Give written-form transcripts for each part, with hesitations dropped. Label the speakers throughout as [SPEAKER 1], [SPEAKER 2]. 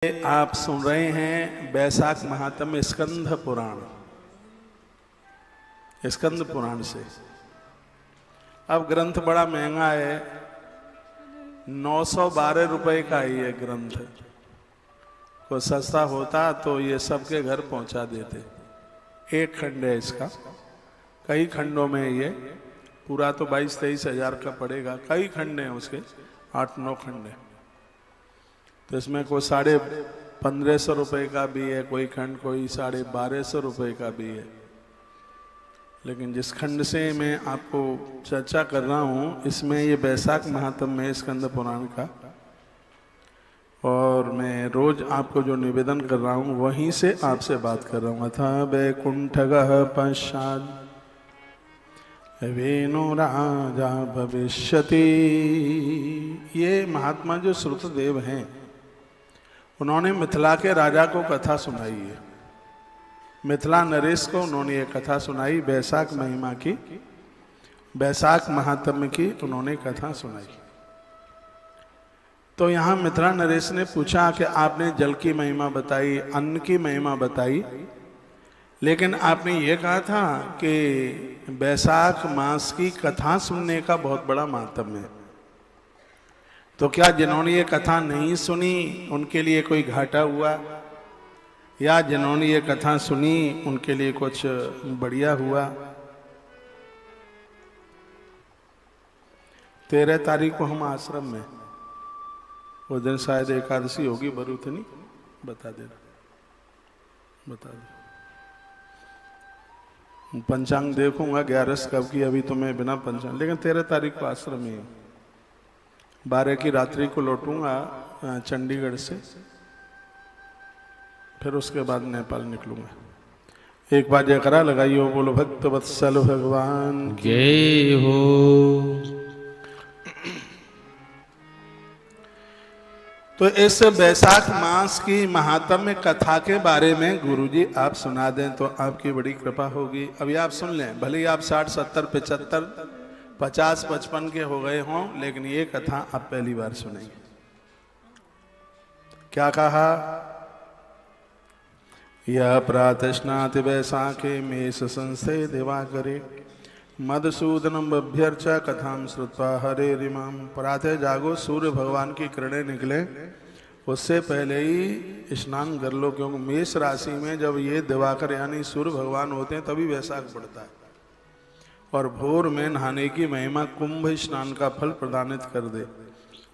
[SPEAKER 1] आप सुन रहे हैं बैसाख महात्म्य स्कंद पुराण। स्कंद पुराण से अब ग्रंथ बड़ा महंगा है, 912 रुपए का ही है ग्रंथ। को सस्ता होता तो ये सबके घर पहुंचा देते। एक खंड है इसका, कई खंडों में ये पूरा तो 22-23 हजार का पड़ेगा। कई खंड हैं उसके, 8-9 खंड है। तो इसमें कोई 1550 रुपए का भी है कोई खंड, कोई 1250 रुपए का भी है। लेकिन जिस खंड से मैं आपको चर्चा कर रहा हूँ इसमें ये बैसाख महात्म्य है स्कंद पुराण का, और मैं रोज आपको जो निवेदन कर रहा हूँ वहीं से आपसे बात कर रहा हूँ। अथा वैकुंठगः पश्चात् वेणु राजा भविष्यति। ये महात्मा जो श्रुतदेव हैं उन्होंने मिथिला के राजा को कथा सुनाई है। मिथिला नरेश को उन्होंने ये कथा सुनाई, बैसाख महिमा की, बैसाख महात्म्य की उन्होंने कथा सुनाई। तो यहाँ मिथिला नरेश ने पूछा कि आपने जल की महिमा बताई, अन्न की महिमा बताई, लेकिन आपने ये कहा था कि बैसाख मास की कथा सुनने का बहुत बड़ा महात्म्य है। तो क्या जिन्होंने ये कथा नहीं सुनी उनके लिए कोई घाटा हुआ, या जिन्होंने ये कथा सुनी उनके लिए कुछ बढ़िया हुआ? 13 तारीख को हम आश्रम में, वो दिन शायद एकादशी होगी, बरूथनी बता दे पंचांग देखूंगा 11 कब की, अभी तो मैं बिना पंचांग, लेकिन 13 तारीख को आश्रम ही, 12 की रात्रि को लौटूंगा चंडीगढ़ से, फिर उसके बाद नेपाल निकलूंगा। एक बार जयकारा लगाइयो, बोलो भक्त वत्सल भगवान
[SPEAKER 2] जय हो।
[SPEAKER 1] तो इस बैसाख मास की महात्म्य कथा के बारे में गुरुजी आप सुना दें तो आपकी बड़ी कृपा होगी। अभी आप सुन लें, भले ही आप 60, 70, 75, 50, 55 के हो गए हों, लेकिन ये कथा आप पहली बार सुनेंगे। क्या कहा? यह प्रातस्नाति बैसाखे मेष संस्थे दिवाकरे मधुसूदनम अभ्यर्च कथाम श्रुत्वा हरे रिमाम। प्रातः जागो, सूर्य भगवान की किरणें निकले उससे पहले ही स्नान कर लो, क्योंकि मेष राशि में जब ये दिवाकर यानी सूर्य भगवान होते हैं तभी बैसाख पड़ता है। और भोर में नहाने की महिमा कुंभ स्नान का फल प्रदानित कर दे।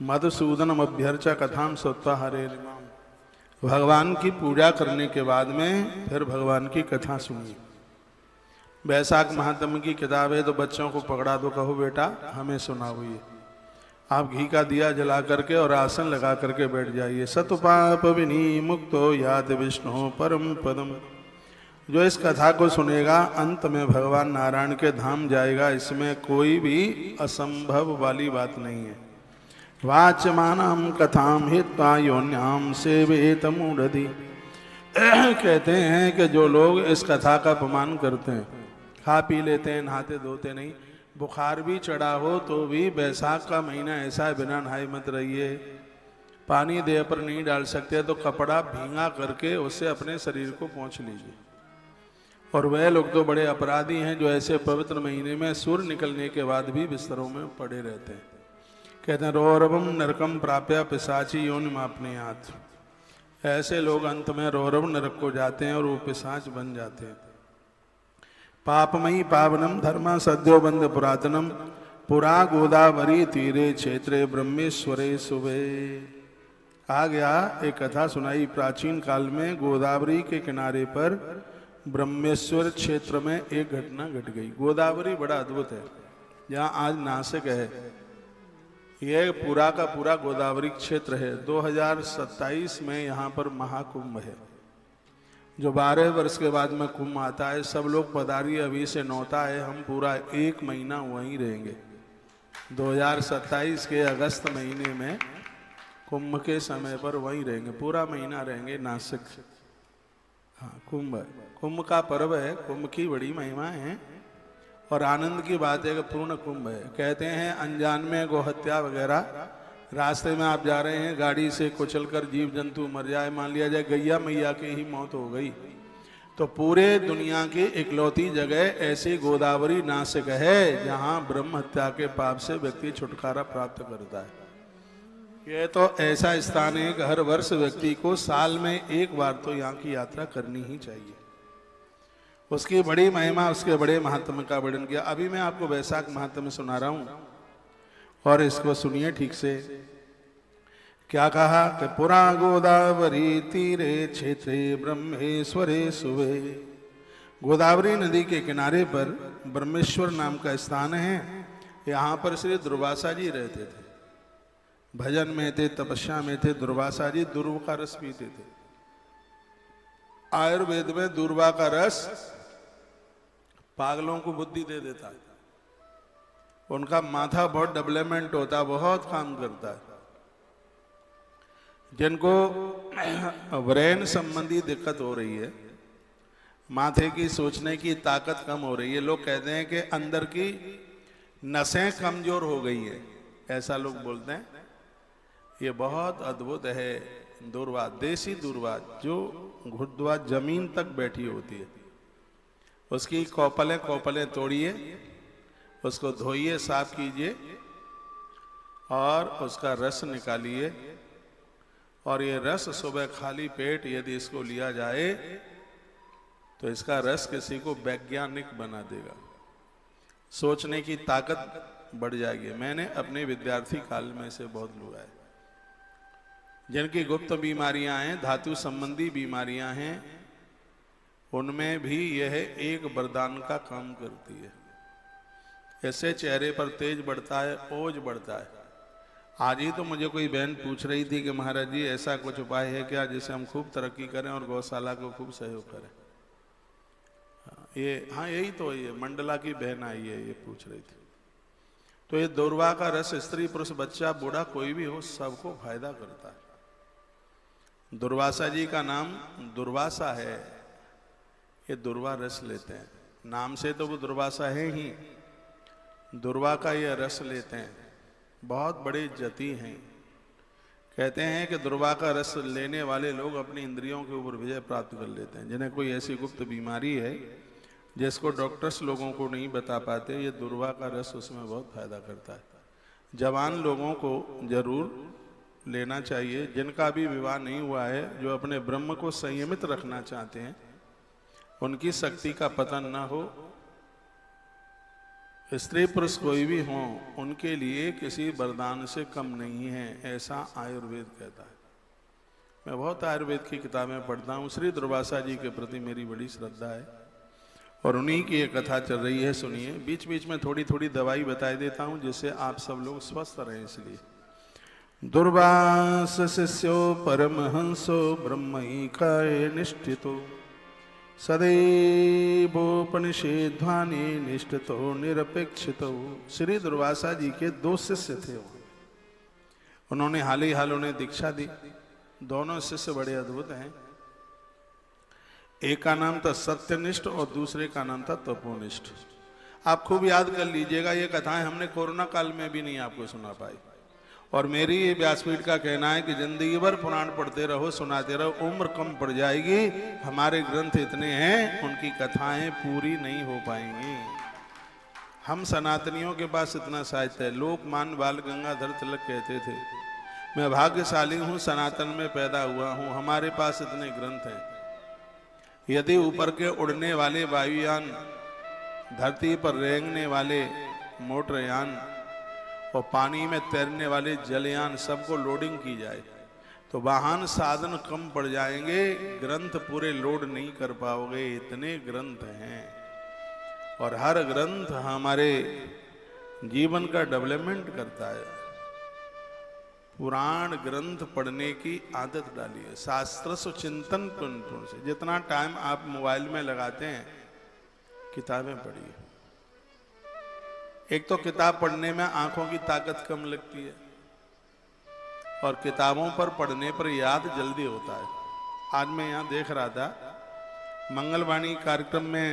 [SPEAKER 1] मधुसूदनम अभ्यर्च कथाम श्रुत्वा हरे रिमाम। भगवान की पूजा करने के बाद में फिर भगवान की कथा सुनिए। बैसाख महात्म्य की किताब है तो बच्चों को पकड़ा दो, कहो बेटा हमें सुनाओ। ये आप घी का दिया जला करके और आसन लगा करके बैठ जाइए। सतपाप विनी मुक्तो याद विष्णु परम पदम। जो इस कथा को सुनेगा अंत में भगवान नारायण के धाम जाएगा, इसमें कोई भी असंभव वाली बात नहीं है। वाचमानाम कथाम हित्वा योन्याम सेवेत मूढ़धि। कहते हैं कि जो लोग इस कथा का अपमान करते हैं, खा पी लेते हैं, नहाते धोते नहीं, बुखार भी चढ़ा हो तो भी बैसाख का महीना ऐसा है बिना नहाए मत रहिए। पानी देह पर नहीं डाल सकते तो कपड़ा भींगा करके उससे अपने शरीर को पोंछ लीजिए। और वह लोग तो बड़े अपराधी हैं जो ऐसे पवित्र महीने में सूर्य निकलने के बाद भी बिस्तरों में पड़े रहते हैं। कहते हैं रौरवम नरकम प्राप्य पिशाची योनिम अपने हाथ। ऐसे लोग अंत में रौरव नरक को जाते हैं और वो पिशाच बन जाते हैं। पापमयी पावनम धर्म सद्यो बंद पुरातनम पुरा गोदावरी तीरे क्षेत्रे ब्रह्मेश्वरे सुबे। कहा गया, एक कथा सुनाई, प्राचीन काल में गोदावरी के किनारे पर ब्रह्मेश्वर क्षेत्र में एक घटना घट गई। गोदावरी बड़ा अद्भुत है, जहाँ आज नासिक है, यह पूरा का पूरा गोदावरी क्षेत्र है। 2027 में यहाँ पर महाकुंभ है, जो 12 वर्ष के बाद में कुंभ आता है। सब लोग पधारिए, अभी से नौता है, हम पूरा 1 महीना वहीं रहेंगे। 2027 के अगस्त महीने में कुंभ के समय पर वहीं रहेंगे, पूरा महीना रहेंगे नासिक। हाँ, कुंभ का पर्व है, कुंभ की बड़ी महिमा है और आनंद की बात है कि पूर्ण कुंभ है। कहते हैं अनजान में गोहत्या वगैरह रास्ते में आप जा रहे हैं, गाड़ी से कुचलकर जीव जंतु मर जाए, मान लिया जाए गैया मैया की ही मौत हो गई, तो पूरे दुनिया की इकलौती जगह ऐसी गोदावरी नासिक है जहां ब्रह्म हत्या के पाप से व्यक्ति छुटकारा प्राप्त करता है। यह तो ऐसा स्थान है कि हर वर्ष व्यक्ति को साल में एक बार तो यहाँ की यात्रा करनी ही चाहिए। उसकी बड़ी महिमा, उसके बड़े महात्म्य का वर्णन किया। अभी मैं आपको वैशाख महात्म्य सुना रहा हूं और इसको सुनिए ठीक से। क्या कहा कि पुरा गोदावरी तीरे क्षेत्रे ब्रह्मेश्वरे सुवे। गोदावरी नदी के किनारे पर ब्रह्मेश्वर नाम का स्थान है। यहाँ पर श्री दुर्वासा जी रहते थे, भजन में थे, तपस्या में थे। दुर्वासा जी दूर्वा का रस पीते थे। आयुर्वेद में दूर्वा का रस पागलों को बुद्धि दे देता है। उनका माथा बहुत डेवलपमेंट होता है, बहुत काम करता है। जिनको ब्रेन संबंधी दिक्कत हो रही है, माथे की सोचने की ताकत कम हो रही है, लोग कहते हैं कि अंदर की नसें कमजोर हो गई है, ऐसा लोग बोलते हैं। ये बहुत अद्भुत है दूर्वा, देसी दूर्वा जो घुड़दवा जमीन तक बैठी होती है। उसकी कौपलें तोड़िए, उसको धोइए, साफ कीजिए और उसका रस निकालिए। और ये रस सुबह खाली पेट यदि इसको लिया जाए तो इसका रस किसी को वैज्ञानिक बना देगा, सोचने की ताकत बढ़ जाएगी। मैंने अपने विद्यार्थी काल में से बहुत लोग आए जिनकी गुप्त बीमारियां हैं, धातु संबंधी बीमारियां हैं, उनमें भी यह एक वरदान का काम करती है। ऐसे चेहरे पर तेज बढ़ता है, ओज बढ़ता है। आज ही तो मुझे कोई बहन पूछ रही थी कि महाराज जी ऐसा कुछ उपाय है क्या जिससे हम खूब तरक्की करें और गौशाला को खूब सहयोग करें। यही तो, ये मंडला की बहन आई है, ये पूछ रही थी। तो ये दूर्वा का रस स्त्री पुरुष बच्चा बूढ़ा कोई भी हो सबको फायदा करता है। दुर्वासा जी का नाम दुर्वासा है, ये दुर्वा रस लेते हैं। नाम से तो वो दुर्वासा है ही, दुर्वा का ये रस लेते हैं। बहुत बड़े जति हैं। कहते हैं कि दुर्वा का रस लेने वाले लोग अपनी इंद्रियों के ऊपर विजय प्राप्त कर लेते हैं। जिन्हें कोई ऐसी गुप्त बीमारी है जिसको डॉक्टर्स लोगों को नहीं बता पाते, ये दुर्वा का रस उसमें बहुत फायदा करता है। जवान लोगों को जरूर लेना चाहिए, जिनका भी विवाह नहीं हुआ है, जो अपने ब्रह्म को संयमित रखना चाहते हैं, उनकी शक्ति का पतन ना हो। स्त्री पुरुष कोई भी हो, उनके लिए किसी वरदान से कम नहीं है, ऐसा आयुर्वेद कहता है। मैं बहुत आयुर्वेद की किताबें पढ़ता हूँ। श्री दुर्वासा जी के प्रति मेरी बड़ी श्रद्धा है और उन्हीं की ये कथा चल रही है, सुनिए। बीच बीच में थोड़ी थोड़ी दवाई बता देता हूँ जिससे आप सब लोग स्वस्थ रहें, इसलिए। दुर्वास शिष्यो परमहंसो ब्रह्मैकाय निष्ठितो सदैवोपनिषेध्वानि निष्ठितो निरपेक्षितो। श्री दुर्वासा जी के दो शिष्य थे। उन्होंने हाल ही उन्हें दीक्षा दी। दोनों शिष्य बड़े अद्भुत हैं। एक का नाम था सत्यनिष्ठ और दूसरे का नाम था तपोनिष्ठ। आप खूब याद कर लीजिएगा, ये कथाएं हमने कोरोना काल में भी नहीं आपको सुना पाई। और मेरी ये व्यासपीठ का कहना है कि जिंदगी भर पुराण पढ़ते रहो, सुनाते रहो, उम्र कम पड़ जाएगी। हमारे ग्रंथ इतने हैं, उनकी कथाएं पूरी नहीं हो पाएंगी। हम सनातनियों के पास इतना साहित्य है। लोकमान्य बाल गंगाधर तिलक कहते थे, मैं भाग्यशाली हूँ, सनातन में पैदा हुआ हूँ, हमारे पास इतने ग्रंथ हैं। यदि ऊपर के उड़ने वाले वायुयान, धरती पर रेंगने वाले मोटरयान और पानी में तैरने वाले जलयान सबको लोडिंग की जाए तो वाहन साधन कम पड़ जाएंगे, ग्रंथ पूरे लोड नहीं कर पाओगे, इतने ग्रंथ हैं। और हर ग्रंथ हमारे जीवन का डेवलपमेंट करता है। पुराण ग्रंथ पढ़ने की आदत डालिए, शास्त्र सुचिंतन से। जितना टाइम आप मोबाइल में लगाते हैं, किताबें पढ़िए। एक तो किताब पढ़ने में आंखों की ताकत कम लगती है और किताबों पर पढ़ने पर याद जल्दी होता है। आज मैं यहाँ देख रहा था मंगलवाणी कार्यक्रम में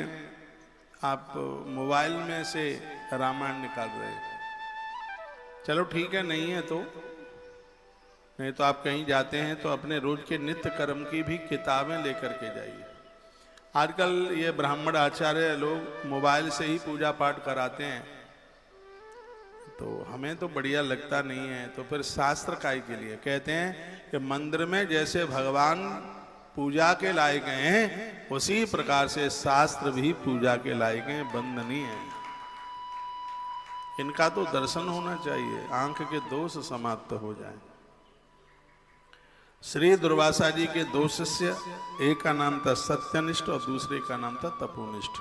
[SPEAKER 1] आप मोबाइल में से रामायण निकाल रहे हैं। चलो ठीक है, नहीं है तो नहीं तो आप कहीं जाते हैं तो अपने रोज के नित्य कर्म की भी किताबें लेकर के जाइए। आजकल ये ब्राह्मण आचार्य लोग मोबाइल से ही पूजा पाठ कराते हैं, तो हमें तो बढ़िया लगता नहीं है। तो फिर शास्त्र काय के लिए कहते हैं कि मंदिर में जैसे भगवान पूजा के लाए गए हैं, उसी प्रकार से शास्त्र भी पूजा के लाए गए, बंद नहीं है। इनका तो दर्शन होना चाहिए, आंख के दोष समाप्त हो जाएं। श्री दुर्वासा जी के दो शिष्य, एक का नाम था सत्यनिष्ठ और दूसरे का नाम था तपोनिष्ठ।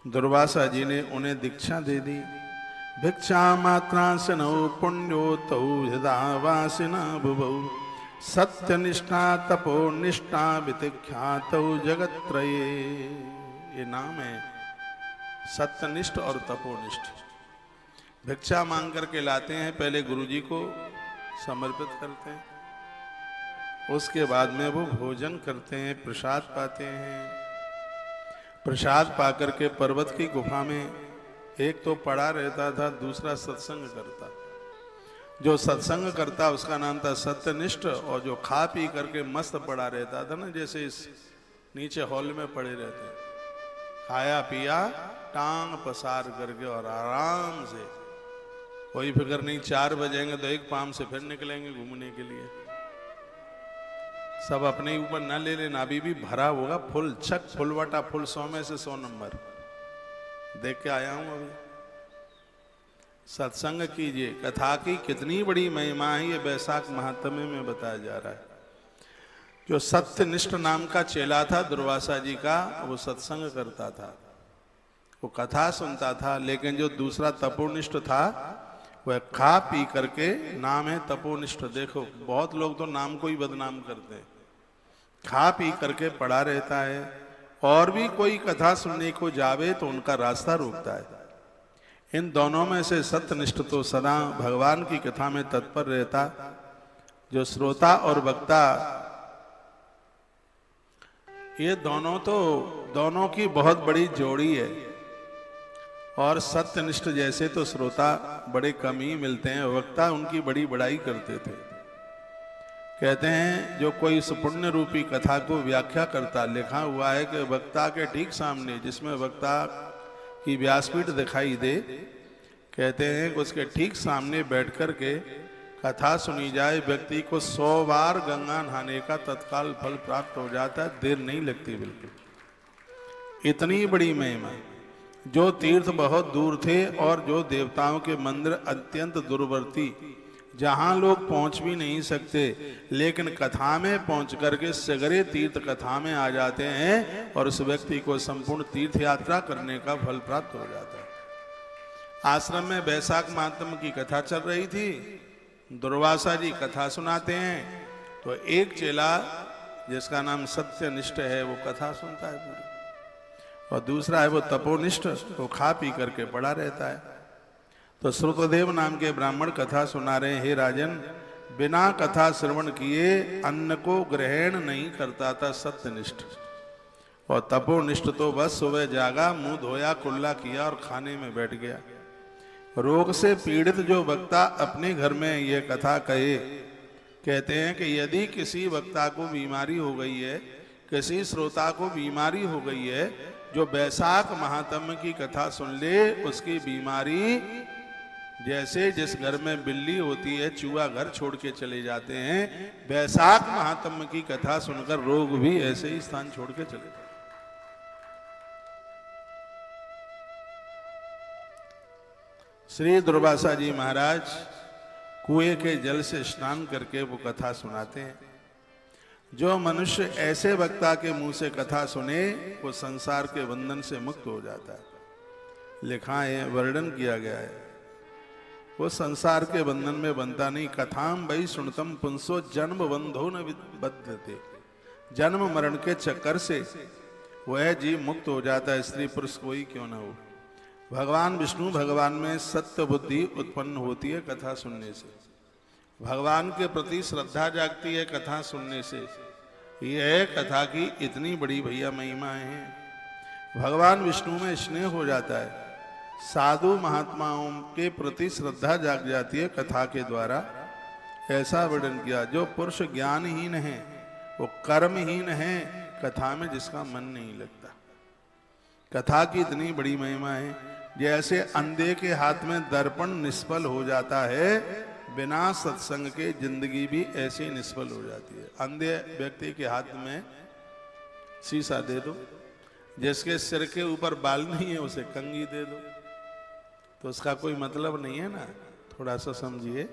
[SPEAKER 1] दुर्वासा जी ने उन्हें दीक्षा दे दी। भिक्षा मात्रांसनो पुण्यो तौ हृदावासिना भुवौ सत्यनिष्ठा तपोनिष्ठा वितिख्यातौ जगत्त्रये। ये नाम है सत्यनिष्ठ और तपोनिष्ठ। भिक्षा मांग करके लाते हैं, पहले गुरुजी को समर्पित करते हैं, उसके बाद में वो भोजन करते हैं, प्रसाद पाते हैं। प्रसाद पाकर के पर्वत की गुफा में एक तो पड़ा रहता था, दूसरा सत्संग करता। जो सत्संग करता उसका नाम था सत्यनिष्ठ, और जो खा पी करके मस्त पड़ा रहता था ना, जैसे इस नीचे हॉल में पड़े रहते, खाया पिया टांग पसार करके और आराम से, कोई फिक्र नहीं। 4 बजेंगे तो एक पाम से फिर निकलेंगे घूमने के लिए। सब अपने ऊपर न ले लेना, अभी भी भरा होगा फुल छक, फुलवटा फुल, 100 में से 100 नंबर देख के आया हूं अभी। सत्संग कीजिए, कथा की कितनी बड़ी महिमा है, ये वैशाख महात्म्य में बताया जा रहा है। जो सत्यनिष्ठ नाम का चेला था दुर्वासा जी का, वो सत्संग करता था, वो कथा सुनता था। लेकिन जो दूसरा तपोनिष्ठ था, वह खा पी करके, नाम है तपोनिष्ठ। देखो बहुत लोग तो नाम को ही बदनाम करते हैं, खा पी करके पड़ा रहता है, और भी कोई कथा सुनने को जावे तो उनका रास्ता रोकता है। इन दोनों में से सत्यनिष्ठ तो सदा भगवान की कथा में तत्पर रहता। जो श्रोता और वक्ता, ये दोनों तो दोनों की बहुत बड़ी जोड़ी है। और सत्यनिष्ठ जैसे तो श्रोता बड़े कम ही मिलते हैं, वक्ता उनकी बड़ी बड़ाई करते थे। कहते हैं जो कोई इस पुण्य रूपी कथा को व्याख्या करता, लिखा हुआ है कि वक्ता के ठीक सामने, जिसमें वक्ता की व्यासपीठ दिखाई दे, कहते हैं कि उसके ठीक सामने बैठ कर के कथा सुनी जाए, व्यक्ति को 100 बार गंगा नहाने का तत्काल फल प्राप्त हो जाता है, देर नहीं लगती बिल्कुल। इतनी बड़ी महिमा। जो तीर्थ बहुत दूर थे और जो देवताओं के मंदिर अत्यंत दूरवर्ती, जहां लोग पहुंच भी नहीं सकते, लेकिन कथा में पहुंच करके सगरे तीर्थ कथा में आ जाते हैं, और उस व्यक्ति को संपूर्ण तीर्थ यात्रा करने का फल प्राप्त हो जाता है। आश्रम में वैशाख महात्म्य की कथा चल रही थी, दुर्वासा जी कथा सुनाते हैं, तो एक चेला जिसका नाम सत्यनिष्ठ है वो कथा सुनता है पूरी, और दूसरा है वो तपोनिष्ठ, वो खा पी करके पड़ा रहता है। तो श्रुतदेव नाम के ब्राह्मण कथा सुना रहे हैं, हे राजन, बिना कथा श्रवण किए अन्न को ग्रहण नहीं करता था सत्यनिष्ठ, और तपोनिष्ठ तो बस सुबह जागा, मुंह धोया, कुल्ला किया और खाने में बैठ गया। रोग से पीड़ित जो वक्ता अपने घर में ये कथा कहे, कहते हैं कि यदि किसी वक्ता को बीमारी हो गई है, किसी श्रोता को बीमारी हो गई है, जो वैशाख महात्म्य की कथा सुन ले, उसकी बीमारी जैसे जिस घर में बिल्ली होती है, चूहा घर छोड़ के चले जाते हैं, वैशाख महात्म्य की कथा सुनकर रोग भी ऐसे ही स्थान छोड़ के चले जाते। श्री दुर्वासा जी महाराज कुएं के जल से स्नान करके वो कथा सुनाते हैं। जो मनुष्य ऐसे वक्ता के मुंह से कथा सुने, वो संसार के बंधन से मुक्त हो जाता है। लिखा है, वर्णन किया गया है, वो संसार के बंधन में बनता नहीं। कथाम वही सुनतम पुंसो जन्म बंधो न बद्धते। जन्म मरण के चक्कर से वह जीव मुक्त हो जाता है, स्त्री पुरुष कोई क्यों ना हो। भगवान विष्णु भगवान में सत्य बुद्धि उत्पन्न होती है कथा सुनने से, भगवान के प्रति श्रद्धा जागती है कथा सुनने से। यह कथा की इतनी बड़ी भैया महिमाएं हैं। भगवान विष्णु में स्नेह हो जाता है, साधु महात्माओं के प्रति श्रद्धा जाग जाती है कथा के द्वारा, ऐसा वर्णन किया। जो पुरुष ज्ञानहीन है, वो कर्महीन है, कथा में जिसका मन नहीं लगता। कथा की इतनी बड़ी महिमा है, जैसे अंधे के हाथ में दर्पण निष्फल हो जाता है, बिना सत्संग के जिंदगी भी ऐसे निष्फल हो जाती है। अंधे व्यक्ति के हाथ में शीशा दे दो, जिसके सिर के ऊपर बाल नहीं है उसे कंघी दे दो, तो उसका कोई मतलब नहीं है ना। थोड़ा सा समझिए।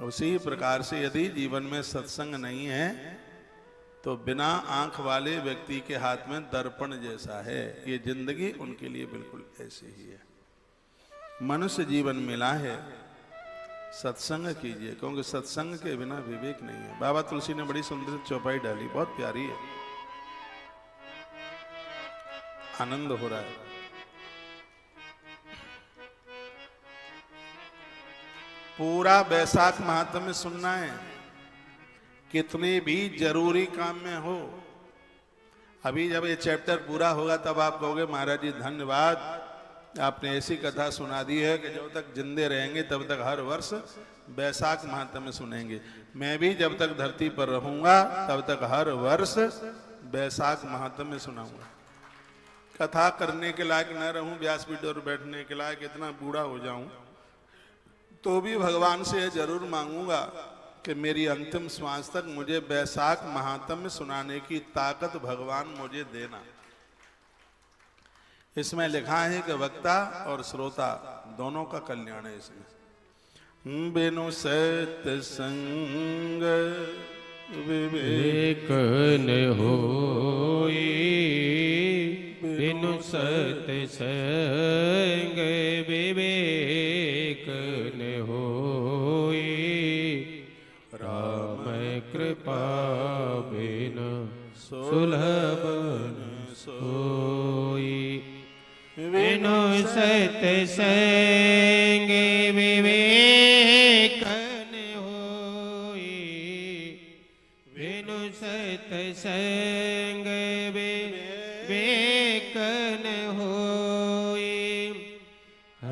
[SPEAKER 1] उसी प्रकार से यदि जीवन में सत्संग नहीं है तो बिना आंख वाले व्यक्ति के हाथ में दर्पण जैसा है। ये जिंदगी उनके लिए बिल्कुल ऐसी ही है। मनुष्य जीवन मिला है, सत्संग कीजिए, क्योंकि सत्संग के बिना विवेक नहीं है। बाबा तुलसी ने बड़ी सुंदर चौपाई डाली, बहुत प्यारी है, आनंद हो रहा है। पूरा वैशाख महात्म्य सुनना है, कितने भी जरूरी काम में हो। अभी जब ये चैप्टर पूरा होगा तब आप कहोगे महाराज जी धन्यवाद, आपने ऐसी कथा सुना दी है कि जब तक जिंदे रहेंगे तब तक हर वर्ष वैशाख महात्म्य सुनेंगे। मैं भी जब तक धरती पर रहूंगा तब तक हर वर्ष वैशाख महात्म्य सुनाऊंगा। कथा करने के लायक न रहूं, व्यासपीठ पर बैठने के लायक इतना बूढ़ा हो जाऊं, तो भी भगवान से जरूर मांगूंगा कि मेरी अंतिम श्वास तक मुझे वैशाख महात्म्य सुनाने की ताकत भगवान मुझे देना। इसमें लिखा है कि वक्ता और श्रोता दोनों का कल्याण है इसमें। बिनु सत्संग विवेक
[SPEAKER 2] न होई, बिनु सत्संग विवेक न होई, राम कृपा बिनु सुलभ न सोई। बिनु सत्संग विवेक न होई, बिनु सत्संग विवेक न होई,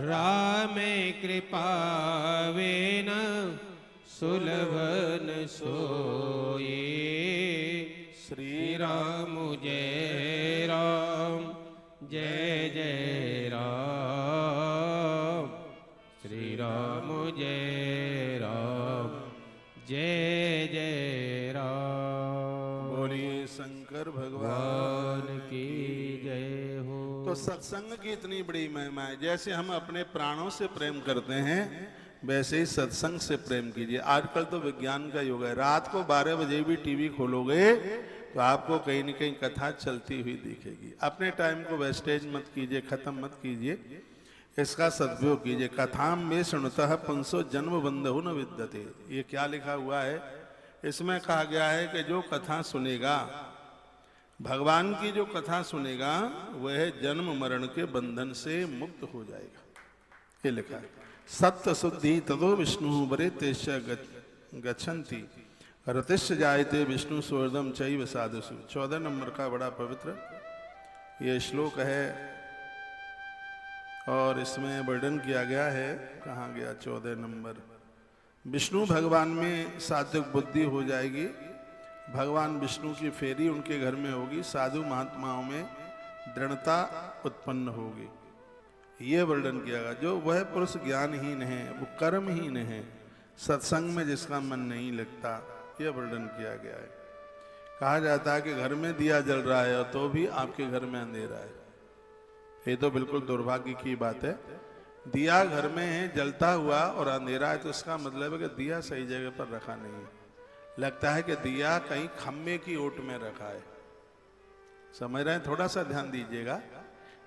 [SPEAKER 2] राम कृपा बिनु सुलभ न सोई। श्री राम जय राम, जय जय राम, श्री राम जय राम, जय जय राम।
[SPEAKER 1] बोलिए शंकर भगवान
[SPEAKER 2] भगवान की जय हो।
[SPEAKER 1] तो सत्संग की इतनी बड़ी महिमा है। जैसे हम अपने प्राणों से प्रेम करते हैं, वैसे ही सत्संग से प्रेम कीजिए। आजकल तो विज्ञान का युग है, रात को 12 बजे भी टीवी खोलोगे तो आपको कहीं न कहीं कथा चलती हुई दिखेगी। अपने टाइम को वेस्टेज मत कीजिए, खत्म मत कीजिए, इसका सदुपयोग कीजिए। कथाम में सुनतः पुंसो जन्म बंधु न विद्यते। ये क्या लिखा हुआ है? इसमें कहा गया है कि जो कथा सुनेगा, भगवान की जो कथा सुनेगा, वह जन्म मरण के बंधन से मुक्त हो जाएगा। ये लिखा है। सत्य शुद्धि तदो विष्णु बरे तेज गच्छन्ति, रतिश्च जायते विष्णु स्वर्दम चैव साधुषु। 14 नंबर का बड़ा पवित्र ये श्लोक है और इसमें वर्णन किया गया है। कहाँ गया 14 नंबर? विष्णु भगवान में सात्विक बुद्धि हो जाएगी, भगवान विष्णु की फेरी उनके घर में होगी, साधु महात्माओं में दृढ़ता उत्पन्न होगी। ये वर्णन किया गया। जो वह पुरुष ज्ञानहीन है, वो कर्महीन है, सत्संग में जिसका मन नहीं लगता, यह वर्णन किया गया है। कहा जाता है कि घर में दिया जल रहा है तो भी आपके घर में अंधेरा है। ये तो बिल्कुल दुर्भाग्य की बात है। दिया घर में है जलता हुआ और अंधेरा है, तो इसका मतलब है कि दिया सही जगह पर रखा नहीं है। लगता है कि दिया कहीं खम्भे की ओट में रखा है। समझ रहे हैं? थोड़ा सा ध्यान दीजिएगा।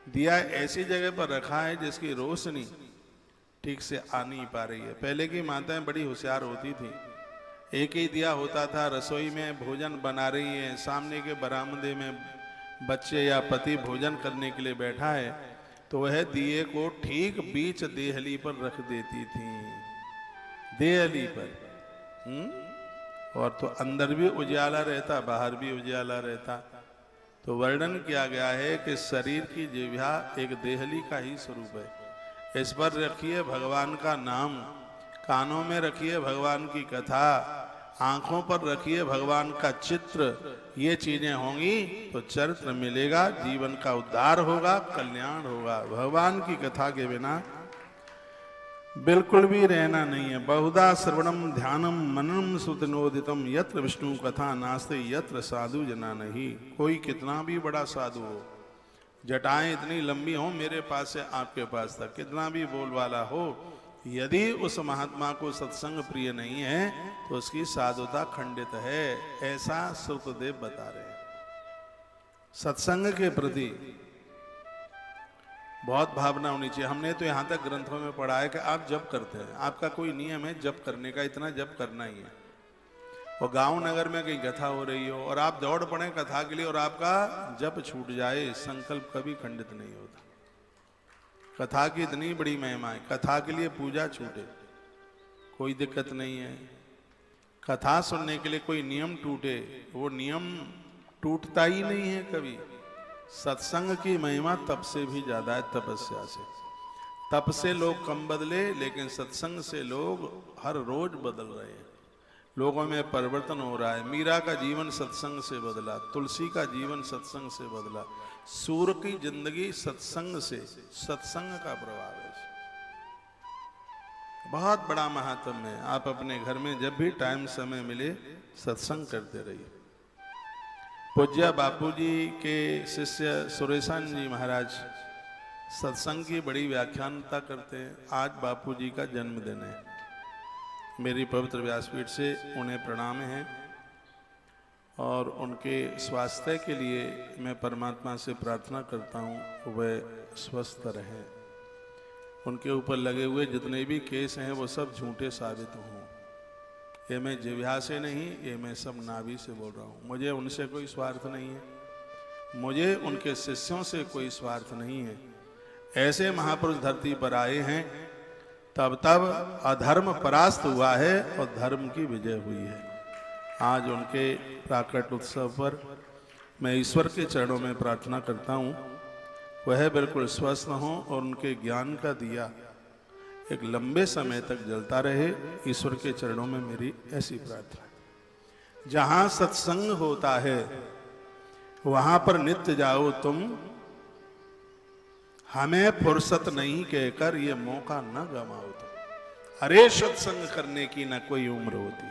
[SPEAKER 1] दिया ऐसी जगह पर रखा है जिसकी रोशनी ठीक से आ नहीं पा रही है। पहले की माताएं बड़ी होशियार होती थी। एक ही दिया होता था, रसोई में भोजन बना रही है, सामने के बरामदे में बच्चे या पति भोजन करने के लिए बैठा है, तो वह दिए को ठीक बीच देहली पर रख देती थी। देहली पर और तो अंदर भी उजाला रहता, बाहर भी उजाला रहता। तो वर्णन किया गया है कि शरीर की जिह्वा एक देहली का ही स्वरूप है। इस पर रखिए भगवान का नाम, कानों में रखिए भगवान की कथा, आंखों पर रखिए भगवान का चित्र। ये चीजें होंगी तो चरित्र मिलेगा, जीवन का उद्धार होगा, कल्याण होगा। भगवान की कथा के बिना बिल्कुल भी रहना नहीं है। बहुधा श्रवणम ध्यानम मननम सुतनोदितम यत्र विष्णु कथा नास्ते यत्र साधु जना नहीं। कोई कितना भी बड़ा साधु हो, जटाएं इतनी लंबी हो मेरे पास से आपके पास तक, कितना भी बोलवाला हो, यदि उस महात्मा को सत्संग प्रिय नहीं है तो उसकी साधुता खंडित है। ऐसा श्रुतदेव बता रहे हैं। सत्संग के प्रति बहुत भावना होनी चाहिए। हमने तो यहाँ तक ग्रंथों में पढ़ा है कि आप जप करते हैं, आपका कोई नियम है जप करने का, इतना जप करना ही है। और गांव नगर में कहीं कथा हो रही हो और आप दौड़ पड़े कथा के लिए और आपका जप छूट जाए, संकल्प कभी खंडित नहीं होता। कथा की इतनी बड़ी महिमा है, कथा के लिए पूजा छूटे कोई दिक्कत नहीं है। कथा सुनने के लिए कोई नियम टूटे, वो नियम टूटता ही नहीं है कभी। सत्संग की महिमा तप से भी ज्यादा है, तपस्या से। तप से लोग कम बदले, लेकिन सत्संग से लोग हर रोज बदल रहे हैं। लोगों में परिवर्तन हो रहा है। मीरा का जीवन सत्संग से बदला, तुलसी का जीवन सत्संग से बदला, सूर्य की जिंदगी सत्संग से, सत्संग का प्रभाव है। बहुत बड़ा महात्म्य है। आप अपने घर में जब भी टाइम समय मिले सत्संग करते रहिए। पूज्य बापूजी के शिष्य सुरेशान जी महाराज सत्संग की बड़ी व्याख्यानता करते हैं। आज बापूजी का जन्मदिन है। मेरी पवित्र व्यासपीठ से उन्हें प्रणाम है और उनके स्वास्थ्य के लिए मैं परमात्मा से प्रार्थना करता हूँ वह स्वस्थ रहें। उनके ऊपर लगे हुए जितने भी केस हैं वो सब झूठे साबित हों। ये मैं जिह्वा से नहीं, ये मैं सब नाभि से बोल रहा हूँ। मुझे उनसे कोई स्वार्थ नहीं है, मुझे उनके शिष्यों से कोई स्वार्थ नहीं है। ऐसे महापुरुष धरती पर आए हैं तब तब अधर्म परास्त हुआ है और धर्म की विजय हुई है। आज उनके प्राकट उत्सव पर मैं ईश्वर के चरणों में प्रार्थना करता हूँ वह बिल्कुल स्वस्थ हो और उनके ज्ञान का दिया एक लंबे समय तक जलता रहे। ईश्वर के चरणों में मेरी ऐसी प्रार्थना। जहां सत्संग होता है वहां पर नित्य जाओ तुम, हमें फुर्सत नहीं कहकर ये मौका न गवाओ तुम। अरे सत्संग करने की न कोई उम्र होती,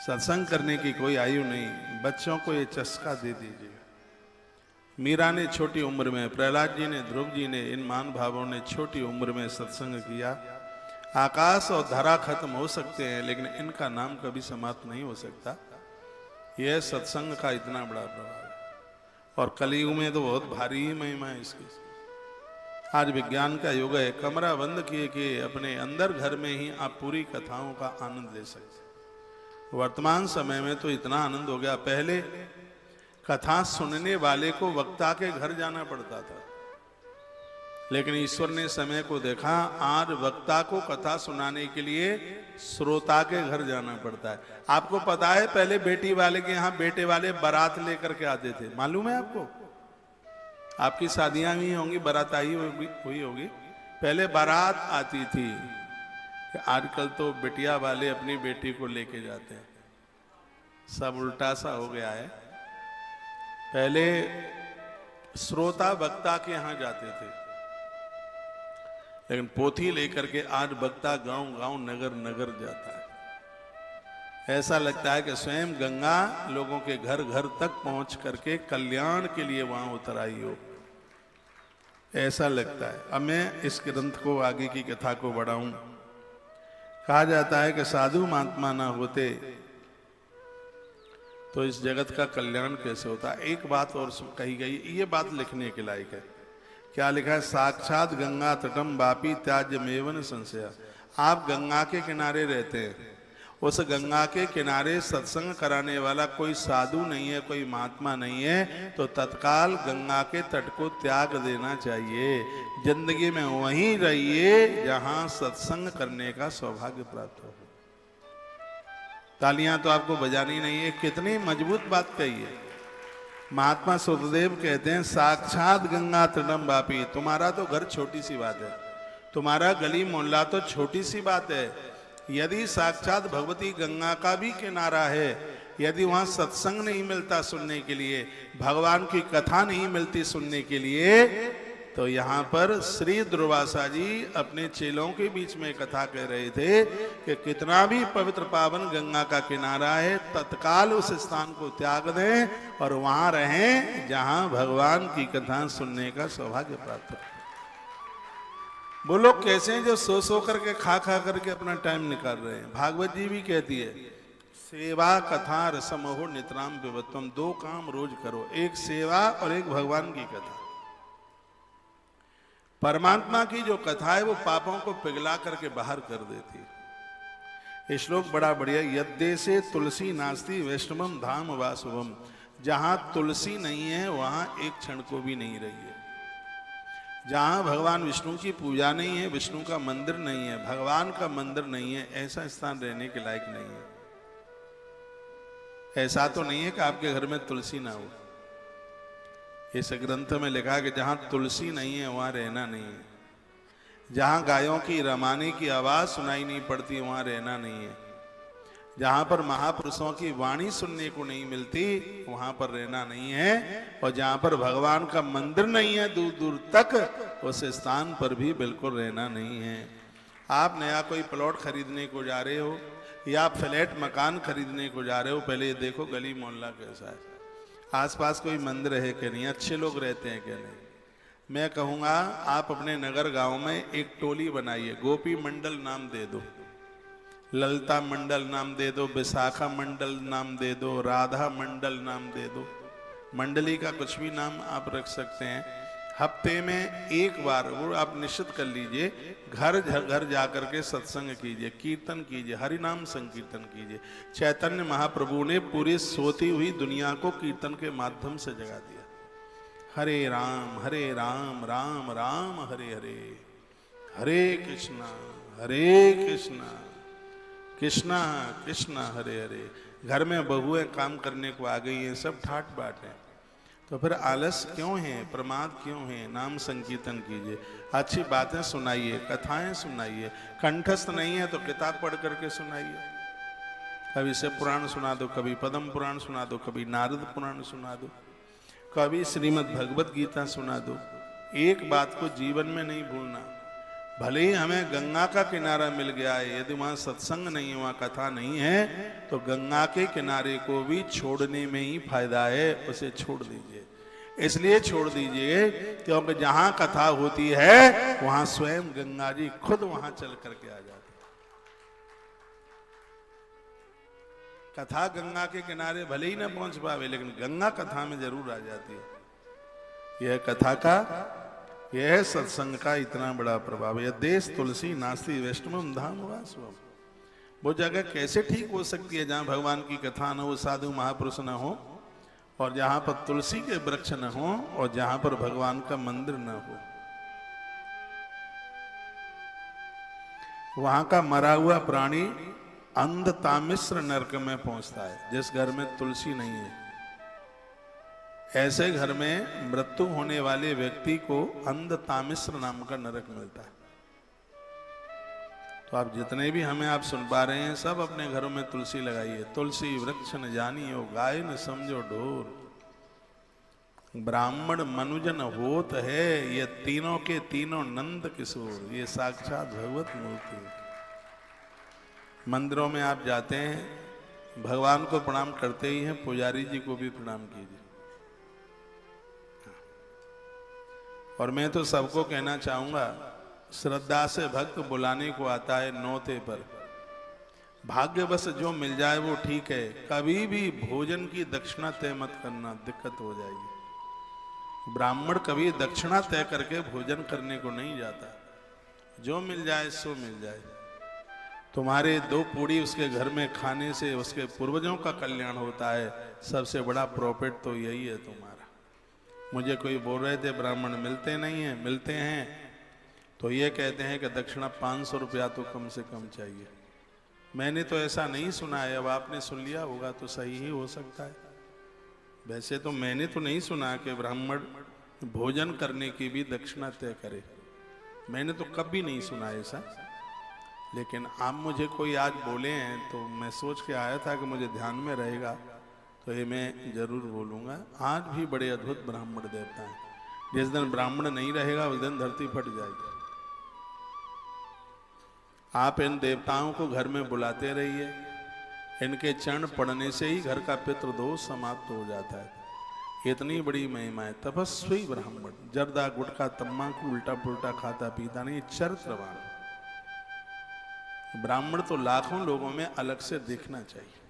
[SPEAKER 1] सत्संग करने की कोई आयु नहीं। बच्चों को ये चस्का दे दीजिए। मीरा ने छोटी उम्र में, प्रहलाद जी ने, ध्रुव जी ने, इन महान भावों ने छोटी उम्र में सत्संग किया। आकाश और धरा खत्म हो सकते हैं लेकिन इनका नाम कभी समाप्त नहीं हो सकता। यह सत्संग का इतना बड़ा प्रभाव है और कलयुग में तो बहुत भारी ही महिमा है इसकी। आज विज्ञान का युग है। कमरा बंद किए कि अपने अंदर घर में ही आप पूरी कथाओं का आनंद ले सकते। वर्तमान समय में तो इतना आनंद हो गया। पहले कथा सुनने वाले को वक्ता के घर जाना पड़ता था, लेकिन ईश्वर ने समय को देखा, आज वक्ता को कथा सुनाने के लिए श्रोता के घर जाना पड़ता है। आपको पता है पहले बेटी वाले के यहाँ बेटे वाले बारात लेकर के आते थे, मालूम है आपको? आपकी शादियां भी होंगी, बारात आई हुई होगी। पहले बारात आती थी, आजकल तो बेटिया वाले अपनी बेटी को लेके जाते हैं। सब उल्टा सा हो गया है। पहले श्रोता वक्ता के यहां जाते थे, लेकिन पोथी लेकर के आज वक्ता गांव गांव नगर नगर जाता है। ऐसा लगता है कि स्वयं गंगा लोगों के घर घर तक पहुंच करके कल्याण के लिए वहां उतर आई हो, ऐसा लगता है। अब मैं इस ग्रंथ को, आगे की कथा को बढ़ाऊं। कहा जाता है कि साधु महात्मा ना होते तो इस जगत का कल्याण कैसे होता। एक बात और कही गई, ये बात लिखने के लायक है। क्या लिखा है? साक्षात गंगा तटम वापी त्याज्य मेवन संशय। आप गंगा के किनारे रहते हैं, उस गंगा के किनारे सत्संग कराने वाला कोई साधु नहीं है, कोई महात्मा नहीं है, तो तत्काल गंगा के तट को त्याग देना चाहिए। जिंदगी में वहीं रहिए जहां सत्संग करने का सौभाग्य प्राप्त हो। तालियां तो आपको बजानी नहीं है, कितनी मजबूत बात कही है। महात्मा सुखदेव कहते हैं साक्षात गंगा तटम वापी। तुम्हारा तो घर छोटी सी बात है, तुम्हारा गली मोहल्ला तो छोटी सी बात है, यदि साक्षात भगवती गंगा का भी किनारा है, यदि वहां सत्संग नहीं मिलता सुनने के लिए, भगवान की कथा नहीं मिलती सुनने के लिए, तो यहाँ पर श्री दुर्वासा जी अपने चेलों के बीच में कथा कह रहे थे कि कितना भी पवित्र पावन गंगा का किनारा है, तत्काल उस स्थान को त्याग दें और वहां रहें जहां भगवान की कथा सुनने का सौभाग्य प्राप्त हो। वो लोग कैसे हैं जो सो करके खा करके अपना टाइम निकाल रहे हैं। भागवत जी भी कहती है, सेवा कथा रसमहो नितराम विवत्वम, दो काम रोज करो, एक सेवा और एक भगवान की कथा। परमात्मा की जो कथा है वो पापों को पिघला करके बाहर कर देती है। ये श्लोक बड़ा बढ़िया, यद्देशे तुलसी नास्ति वैष्णवम धाम वासुवम, जहां तुलसी नहीं है वहां एक क्षण को भी नहीं रही है। जहां भगवान विष्णु की पूजा नहीं है, विष्णु का मंदिर नहीं है, भगवान का मंदिर नहीं है, ऐसा स्थान रहने के लायक नहीं है। ऐसा तो नहीं है कि आपके घर में तुलसी ना हो। इस ग्रंथ में लिखा है कि जहां तुलसी नहीं है वहां रहना नहीं है। जहां गायों की रमाने की आवाज सुनाई नहीं पड़ती वहां रहना नहीं है। जहां पर महापुरुषों की वाणी सुनने को नहीं मिलती वहां पर रहना नहीं है। और जहां पर भगवान का मंदिर नहीं है दूर दूर तक, उस स्थान पर भी बिल्कुल रहना नहीं है। आप नया कोई प्लॉट खरीदने को जा रहे हो या फ्लैट मकान खरीदने को जा रहे हो, पहले ये देखो गली मोहल्ला कैसा है, आसपास कोई मंदिर है कि नहीं, अच्छे लोग रहते हैं कि नहीं। मैं कहूँगा आप अपने नगर गांव में एक टोली बनाइए, गोपी मंडल नाम दे दो, ललिता मंडल नाम दे दो, विशाखा मंडल नाम दे दो, राधा मंडल नाम दे दो, मंडली का कुछ भी नाम आप रख सकते हैं। हफ्ते में एक बार वो आप निश्चित कर लीजिए, घर घर जाकर के सत्संग कीजिए, कीर्तन कीजिए, हरि नाम संकीर्तन कीजिए। चैतन्य महाप्रभु ने पूरी सोती हुई दुनिया को कीर्तन के माध्यम से जगा दिया। हरे राम राम राम हरे हरे, हरे कृष्णा कृष्णा कृष्णा हरे हरे। घर में बहुएं काम करने को आ गई हैं, सब ठाट बाट है, तो फिर आलस क्यों है, प्रमाद क्यों है। नाम संकीर्तन कीजिए, अच्छी बातें सुनाइए, कथाएं सुनाइए। कंठस्थ नहीं है तो किताब पढ़ करके सुनाइए। कभी शिव पुराण सुना दो, कभी पद्म पुराण सुना दो, कभी नारद पुराण सुना दो, कभी श्रीमद् भगवत गीता सुना दो। एक बात को जीवन में नहीं भूलना, भले ही हमें गंगा का किनारा मिल गया है, यदि वहां सत्संग नहीं है, वहां कथा नहीं है, तो गंगा के किनारे को भी छोड़ने में ही फायदा है, उसे छोड़ दीजिए। इसलिए छोड़ दीजिए क्योंकि जहां कथा होती है वहां स्वयं गंगा जी खुद वहां चल करके आ जाती है। कथा गंगा के किनारे भले ही ना पहुंच पावे, लेकिन गंगा कथा में जरूर आ जाती है। यह कथा का, यह सत्संग का इतना बड़ा प्रभाव है। देश तुलसी नास्ति वैष्णवम धाम वासवम, वो जगह कैसे ठीक हो सकती है जहां भगवान की कथा न हो, साधु महापुरुष न हो, और जहां पर तुलसी के वृक्ष न हो, और जहां पर भगवान का मंदिर न हो। वहां का मरा हुआ प्राणी अंधतामिश्र नरक में पहुंचता है, जिस घर में तुलसी नहीं है। ऐसे घर में मृत्यु होने वाले व्यक्ति को अंधतामिश्र नाम का नरक मिलता है। तो आप जितने भी हमें आप सुन पा रहे हैं, सब अपने घरों में तुलसी लगाइए। तुलसी वृक्ष न जानियो, गाय न समझो ढोर, ब्राह्मण मनुजन होत है, ये तीनों के तीनों नंद किशोर। ये साक्षात भगवत मूर्ति है। मंदिरों में आप जाते हैं, भगवान को प्रणाम करते ही हैं, पुजारी जी को भी प्रणाम कीजिए। और मैं तो सबको कहना चाहूंगा, श्रद्धा से भक्त बुलाने को आता है नौते पर, भाग्यवश जो मिल जाए वो ठीक है। कभी भी भोजन की दक्षिणा तय मत करना, दिक्कत हो जाएगी। ब्राह्मण कभी दक्षिणा तय करके भोजन करने को नहीं जाता, जो मिल जाए सो मिल जाए। तुम्हारे दो पूड़ी उसके घर में खाने से उसके पूर्वजों का कल्याण होता है। सबसे बड़ा प्रॉफिट तो यही है तुम्हारा। मुझे कोई बोल रहे थे ब्राह्मण मिलते नहीं है, मिलते हैं तो ये कहते हैं कि दक्षिणा 500 रुपया तो कम से कम चाहिए। मैंने तो ऐसा नहीं सुना है, अब आपने सुन लिया होगा तो सही ही हो सकता है। वैसे तो मैंने तो नहीं सुना कि ब्राह्मण भोजन करने की भी दक्षिणा तय करे, मैंने तो कभी नहीं सुना ऐसा। लेकिन आप मुझे कोई आज बोले हैं तो मैं सोच के आया था कि मुझे ध्यान में रहेगा, तो ये मैं जरूर बोलूँगा। आज भी बड़े अद्भुत ब्राह्मण देवता हैं। जिस दिन ब्राह्मण नहीं रहेगा उस दिन धरती फट जाएगी। आप इन देवताओं को घर में बुलाते रहिए, इनके चरण पड़ने से ही घर का पितृदोष समाप्त हो जाता है। इतनी बड़ी महिमा है। तपस्वी ब्राह्मण, जर्दा गुटखा तम्बाकू उल्टा पुल्टा खाता पीता नहीं, चरित्रवान ब्राह्मण तो लाखों लोगों में अलग से दिखना चाहिए।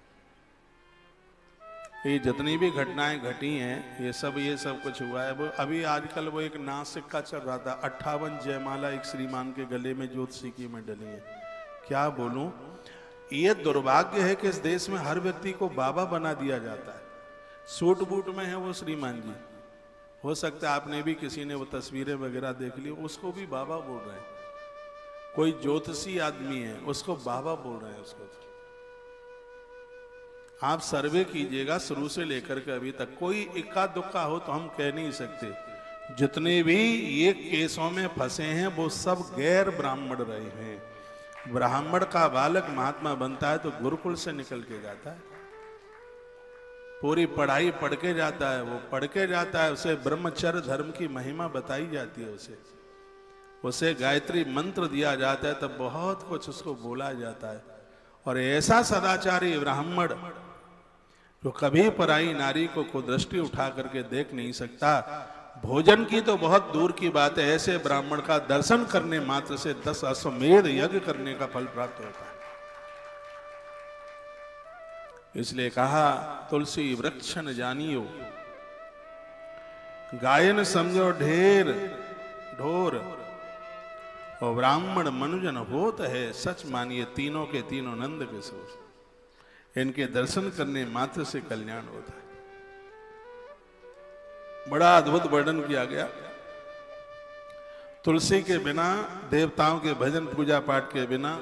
[SPEAKER 1] ये जितनी भी घटनाएं घटी हैं, ये सब कुछ हुआ है। वो अभी आजकल वो एक नासिक का चल रहा था, 58 जयमाला एक श्रीमान के गले में ज्योतिषी में डली है। क्या बोलूं, ये दुर्भाग्य है कि इस देश में हर व्यक्ति को बाबा बना दिया जाता है। सूट बूट में है वो श्रीमान जी, हो सकता है आपने भी किसी ने वो तस्वीरें वगैरह देख ली, उसको भी बाबा बोल रहे हैं। कोई ज्योतिषी आदमी है उसको बाबा बोल रहे हैं। उसको आप सर्वे कीजिएगा शुरू से लेकर के अभी तक, कोई इक्का दुक्का हो तो हम कह नहीं सकते। जितने भी ये केसों में फंसे हैं वो सब गैर ब्राह्मण रहे हैं। ब्राह्मण का बालक महात्मा बनता है तो गुरुकुल से निकल के जाता है, पूरी पढ़ाई पढ़ के जाता है, वो पढ़ के जाता है, उसे ब्रह्मचर्य धर्म की महिमा बताई जाती है, उसे गायत्री मंत्र दिया जाता है, तब बहुत कुछ उसको बोला जाता है। और ऐसा सदाचारी ब्राह्मण जो कभी पराई नारी को कुदृष्टि उठा करके देख नहीं सकता, भोजन की तो बहुत दूर की बात है, ऐसे ब्राह्मण का दर्शन करने मात्र से 10 अश्वमेध यज्ञ करने का फल प्राप्त होता है। इसलिए कहा तुलसी वृक्ष न जानियो, गायन समझो ढेर ढोर, और ब्राह्मण मनुजन होत है सच मानिए, तीनों के तीनों नंद के सोच। इनके दर्शन करने मात्र से कल्याण होता है। बड़ा अद्भुत वर्णन किया गया। तुलसी के बिना, देवताओं के भजन पूजा पाठ के बिना,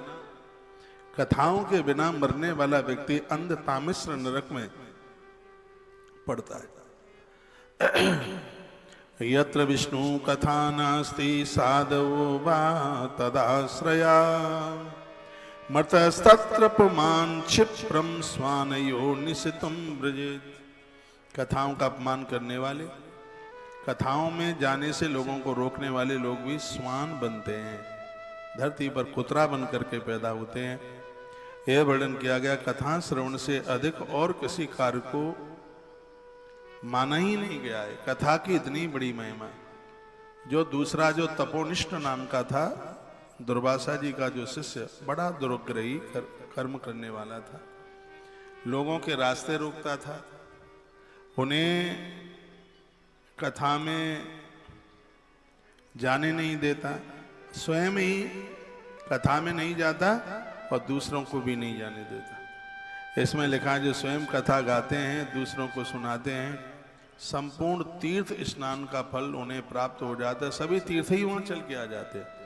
[SPEAKER 1] कथाओं के बिना मरने वाला व्यक्ति अंध तामिश्र नरक में पड़ता है। यत्र विष्णु कथा नास्ति साधवो वा तदाश्रया, मर्तस्तत्र पुमान क्षिप्रम स्वानयो निशितम ब्रजेत। कथाओं का अपमान करने वाले, कथाओं में जाने से लोगों को रोकने वाले लोग भी स्वान बनते हैं, धरती पर कुतरा बन करके पैदा होते हैं। यह वर्णन किया गया। कथा श्रवण से अधिक और किसी कार्य को माना ही नहीं गया है। कथा की इतनी बड़ी महिमा। जो दूसरा जो तपोनिष्ठ नाम का था, दुर्वासा जी का जो शिष्य, बड़ा दुर्ग्रही कर्म करने वाला था, लोगों के रास्ते रोकता था, उन्हें कथा में जाने नहीं देता, स्वयं ही कथा में नहीं जाता और दूसरों को भी नहीं जाने देता। इसमें लिखा है जो स्वयं कथा गाते हैं, दूसरों को सुनाते हैं, संपूर्ण तीर्थ स्नान का फल उन्हें प्राप्त हो जाता है। सभी तीर्थ ही वहां चल के आ जाते हैं।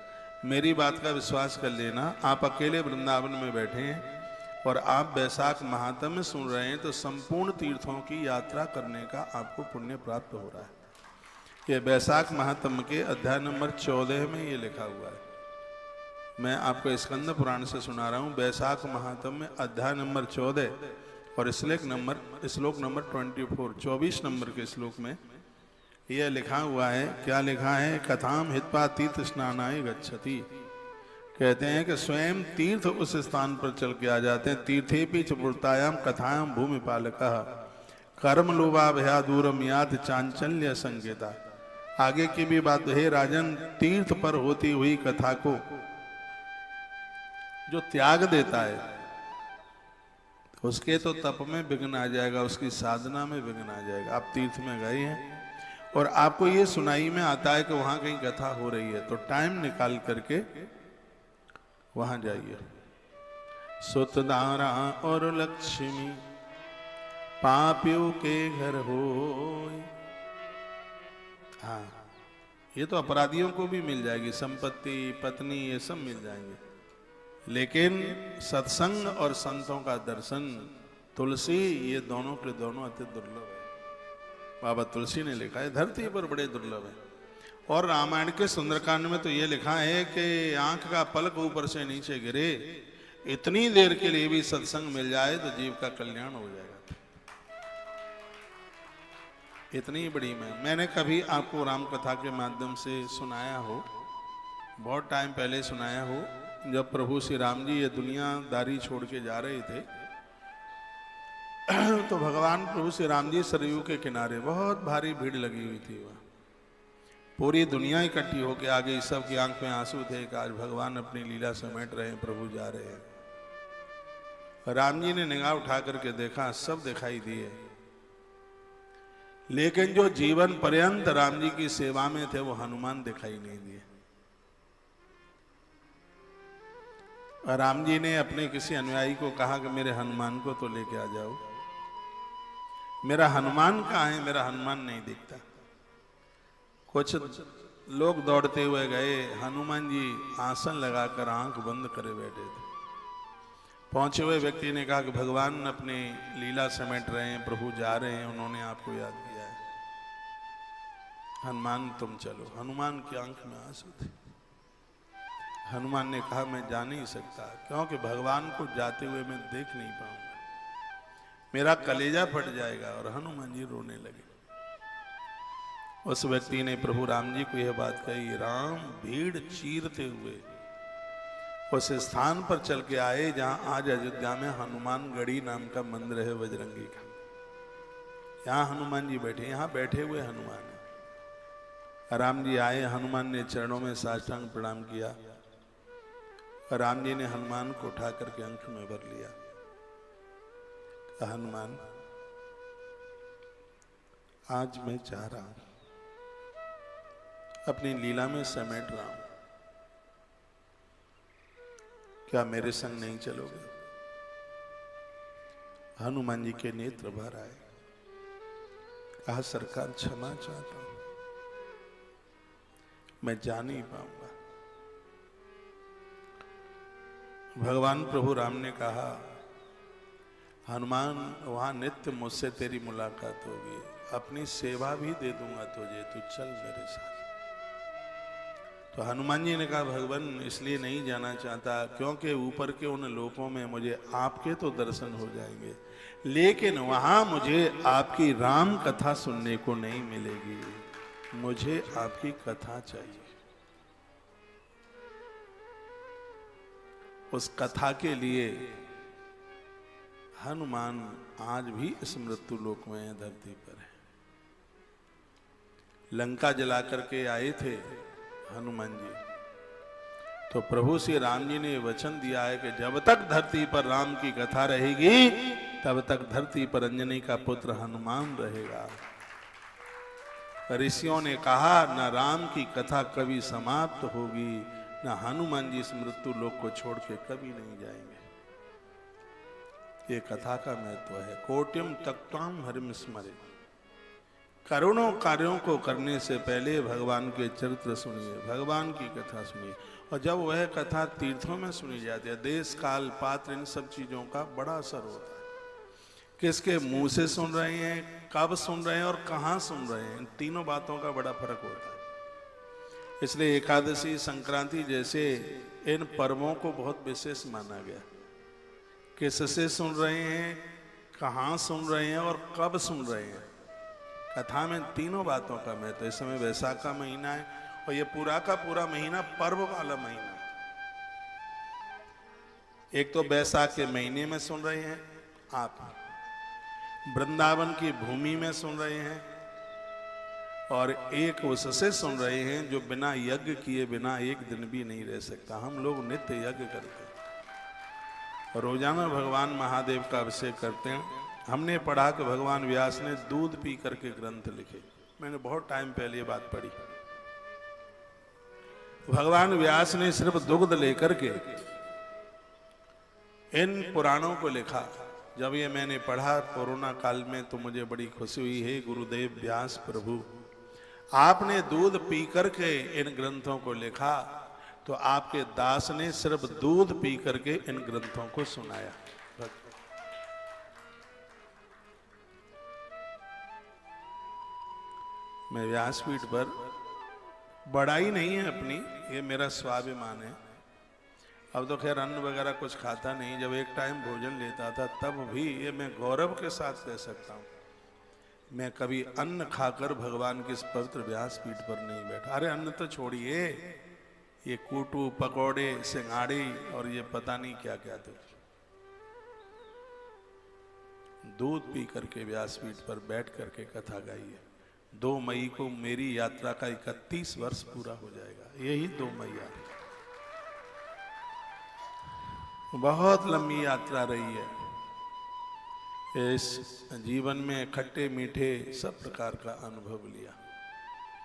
[SPEAKER 1] मेरी बात का विश्वास कर लेना। आप अकेले वृंदावन में बैठे हैं और आप बैसाख महात्म्य सुन रहे हैं, तो संपूर्ण तीर्थों की यात्रा करने का आपको पुण्य प्राप्त हो रहा है। ये बैसाख महात्म्य के अध्याय नंबर 14 में ये लिखा हुआ है। मैं आपको स्कंद पुराण से सुना रहा हूँ। बैसाख महात्म्य अध्याय नंबर 14 और श्लोक नंबर 24 नंबर के श्लोक में यह लिखा हुआ है। क्या लिखा है? कथाम हित्वा तीर्थ स्नानाय गच्छति। कहते हैं कि स्वयं तीर्थ उस स्थान पर चल के आ जाते हैं। तीर्थेपि च पूर्तायाम कथायाम भूमि पालकः कर्म लोभा भया दूरम यात चांचल्य संकेता। आगे की भी बात है राजन, तीर्थ पर होती हुई कथा को जो त्याग देता है उसके तो तप में विघ्न आ जाएगा, उसकी साधना में विघ्न आ जाएगा। आप तीर्थ में गए हैं और आपको ये सुनाई में आता है कि वहां कहीं कथा हो रही है, तो टाइम निकाल करके वहां जाइए। सुतदारा और लक्ष्मी पापियों के घर हो। हाँ, ये तो अपराधियों को भी मिल जाएगी, संपत्ति, पत्नी, ये सब मिल जाएंगे। लेकिन सत्संग और संतों का दर्शन, तुलसी, ये दोनों के दोनों अति दुर्लभ है। बाबा तुलसी ने लिखा है धरती पर बड़े दुर्लभ है। और रामायण के सुंदरकांड में तो ये लिखा है कि आंख का पलक ऊपर से नीचे गिरे, इतनी देर के लिए भी सत्संग मिल जाए तो जीव का कल्याण हो जाएगा। इतनी बड़ी मैंने कभी आपको राम कथा के माध्यम से सुनाया हो, बहुत टाइम पहले सुनाया हो, जब प्रभु श्री राम जी ये दुनियादारी छोड़ के जा रहे थे तो भगवान प्रभु श्री राम जी सरयू के किनारे, बहुत भारी भीड़ लगी हुई थी वहाँ, पूरी दुनिया इकट्ठी होके आ गई, सबकी आंख में आंसू थे कि आज भगवान अपनी लीला समेट रहे हैं, प्रभु जा रहे हैं। राम जी ने निगाह उठा करके देखा, सब दिखाई दिए, लेकिन जो जीवन पर्यंत राम जी की सेवा में थे वो हनुमान दिखाई नहीं दिए। और राम जी ने अपने किसी अनुयायी को कहा कि मेरे हनुमान को तो लेके आ जाओ। मेरा हनुमान कहाँ है? मेरा हनुमान नहीं दिखता। कुछ लोग दौड़ते हुए गए, हनुमान जी आसन लगाकर आंख बंद करे बैठे थे। पहुंचे हुए व्यक्ति ने कहा कि भगवान अपने लीला समेट रहे हैं, प्रभु जा रहे हैं, उन्होंने आपको याद किया है, हनुमान तुम चलो। हनुमान की आंख में आंसू थे। हनुमान ने कहा मैं जा नहीं सकता, क्योंकि भगवान को जाते हुए मैं देख नहीं पाऊंगा, मेरा कलेजा फट जाएगा। और हनुमान जी रोने लगे। उस व्यक्ति ने प्रभु राम जी को यह बात कही। राम भीड़ चीरते हुए उस स्थान पर चल के आए जहां आज अयोध्या में हनुमान गढ़ी नाम का मंदिर है, बजरंगी का। यहां हनुमान जी बैठे, यहां बैठे हुए हनुमान है। राम जी आए, हनुमान ने चरणों में साष्टांग प्रणाम किया। राम जी ने हनुमान को उठा करके अंक में भर लिया। हनुमान, आज मैं चाह रहा हूं, अपनी लीला में समेट रहा हूं, क्या मेरे संग नहीं चलोगे? हनुमान जी के नेत्र भर आए। कहा सरकार क्षमा चाहता हूं, मैं जा नहीं पाऊंगा। भगवान प्रभु राम ने कहा हनुमान, वहां नित्य मुझसे तेरी मुलाकात होगी, अपनी सेवा भी दे दूंगा तुझे, तू चल मेरे साथ। तो हनुमान जी ने कहा भगवान इसलिए नहीं जाना चाहता क्योंकि ऊपर के उन लोकों में मुझे आपके तो दर्शन हो जाएंगे, लेकिन वहां मुझे आपकी राम कथा सुनने को नहीं मिलेगी, मुझे आपकी कथा चाहिए। उस कथा के लिए हनुमान आज भी इस मृत्यु लोक में है, धरती पर है। लंका जला करके आए थे हनुमान जी, तो प्रभु श्री राम जी ने वचन दिया है कि जब तक धरती पर राम की कथा रहेगी तब तक धरती पर अंजनी का पुत्र हनुमान रहेगा। ऋषियों ने कहा न राम की कथा कभी समाप्त होगी, न हनुमान जी इस मृत्यु लोक को छोड़ के कभी नहीं जाएंगे। ये कथा का महत्व है। कोट्यम तक्ताम हरिम स्मरे, करोड़ों कार्यों को करने से पहले भगवान के चरित्र सुनिए, भगवान की कथा सुनिए। और जब वह कथा तीर्थों में सुनी जाती है, देश काल पात्र इन सब चीजों का बड़ा असर होता है। किसके मुंह से सुन रहे हैं, कब सुन रहे हैं और कहाँ सुन रहे हैं, इन तीनों बातों का बड़ा फर्क होता है। इसलिए एकादशी, संक्रांति जैसे इन पर्वों को बहुत विशेष माना गया। किससे सुन रहे हैं, कहाँ सुन रहे हैं और कब सुन रहे हैं, कथा में तीनों बातों का महत्व। इस समय वैशाख का महीना है और ये पूरा का पूरा महीना पर्व वाला महीना है। एक तो वैशाख के महीने में सुन रहे हैं आप, वृंदावन की भूमि में सुन रहे हैं, और एक उससे सुन रहे हैं जो बिना यज्ञ किए बिना एक दिन भी नहीं रह सकता। हम लोग नित्य यज्ञ करते हैं, रोजाना भगवान महादेव का अभिषेक करते हैं। हमने पढ़ा कि भगवान व्यास ने दूध पी करके ग्रंथ लिखे। मैंने बहुत टाइम पहले ये बात पढ़ी। भगवान व्यास ने सिर्फ दुग्ध लेकर के इन पुराणों को लिखा। जब ये मैंने पढ़ा कोरोना काल में तो मुझे बड़ी खुशी हुई है। गुरुदेव व्यास प्रभु, आपने दूध पी करके इन ग्रंथों को लिखा, तो आपके दास ने सिर्फ दूध पी करके इन ग्रंथों को सुनाया। मैं व्यासपीठ पर बड़ाई नहीं है अपनी, ये मेरा स्वाभिमान है। अब तो खैर अन्न वगैरह कुछ खाता नहीं, जब एक टाइम भोजन लेता था तब भी ये मैं गौरव के साथ कह सकता हूँ, मैं कभी अन्न खाकर भगवान के इस पवित्र व्यासपीठ पर नहीं बैठा। अरे अन्न तो छोड़िए, ये कूटू पकौड़े सिंगाड़ी और ये पता नहीं क्या क्या थे, दूध पी करके व्यासपीठ पर बैठ करके कथा गाई है। 2 मई को मेरी यात्रा का 31 वर्ष पूरा हो जाएगा, यही 2 मई आ रही। बहुत लंबी यात्रा रही है। इस जीवन में खट्टे मीठे सब प्रकार का अनुभव लिया।